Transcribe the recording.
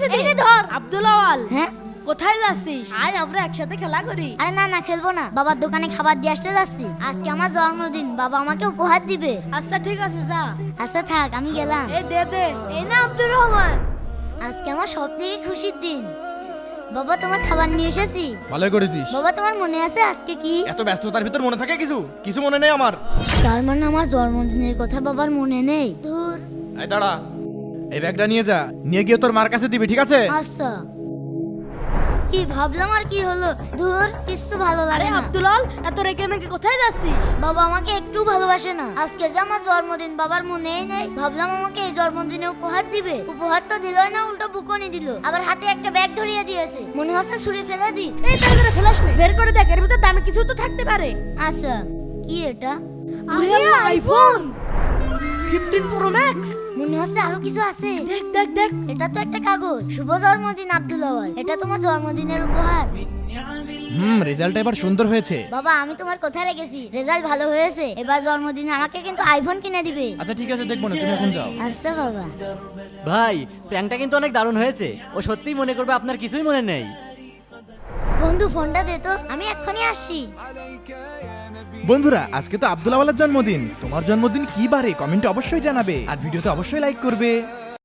কাছে দে। এই ধর। আব্দুল আওয়াল, হ্যাঁ কোথায় যাচ্ছিস? আয় আমরা একসাথে খেলা করি। আরে না না খেলবো না, বাবার দোকানে খাবার দিয়ে আসতে যাচ্ছি। আজকে আমার জন্মদিন, বাবা আমাকে উপহার দিবে। আচ্ছা ঠিক আছে যা। আচ্ছা থাক, আমি গেলাম। এই দে দে। এই না আব্দুর রহমান, আজকে আমার সব থেকে খুশির দিন। বাবা তোমার খাবার নিয়ে এসেছি। ভালোই করেছিস। বাবা তোমার মনে আছে আজকে কি? এত ব্যস্ততার ভিতর মনে থাকে কিছু কিছু মনে নেই আমার। তার মানে আমার জন্মদিনের কথা বাবার মনে নেই? ধুর। এই দাঁড়া, এই ব্যাগটা নিয়ে যা, নিয়ে গিয়ে তোর মার কাছে দিবি, ঠিক আছে? আচ্ছা। কি ভাবলাম আর কি হলো, ধুর কিচ্ছু ভালো আরে লাগে না। আব্দুল আওয়াল, এত রেগে মেগে কোথায় যাচ্ছিস? বাবা আমাকে একটু ভালোবাসে না। আজকে যে আমার জন্মদিন, বাবার মনেই নেই। ভাবলাম আমাকে এই জন্মদিনে উপহার দিবে, উপহার তো দিলই না, উল্টো বুকনি দিল। আবার হাতে একটা ব্যাগ ধরিয়ে দিয়েছে, মনে হচ্ছে ছুঁড়ে ফেলে দি। এই তাই করে ফেলাস নে, বের করে দেখ, এর ভিতর দামি কিছু তো থাকতে পারে। আচ্ছা কি এটা? আরে আইফোন 15 প্রো ম্যাক্স। মনে হচ্ছে আরো কিছু আছে। দেখ দেখ দেখ। এটা তো একটা কাগজ। শুভ জন্মদিন আব্দুল আওয়াল, এটা তোমার জন্মদিনের উপহার। রেজাল্ট এবার সুন্দর হয়েছে। বাবা আমি তোমার কথা রেখেছি, রেজাল্ট ভালো হয়েছে। এবার জন্মদিনে আমাকে কিন্তু আইফোন কিনে দিবে। আচ্ছা ঠিক আছে, দেখবো না, তুমি এখন যাও। আচ্ছা বাবা। ভাই প্র্যাঙ্কটা কিন্তু অনেক দারুণ হয়েছে। ও সত্যিই মনে করবে আপনার কিছুই মনে নেই। বন্ধু ফোনটা দে তো, আমি এক্ষুনি আসছি। বন্ধুরা, আজকে তো আব্দুল আওয়ালের জন্মদিন। তোমার জন্মদিন কি বারে কমেন্টে অবশ্যই জানাবে, আর ভিডিওতে অবশ্যই লাইক করবে।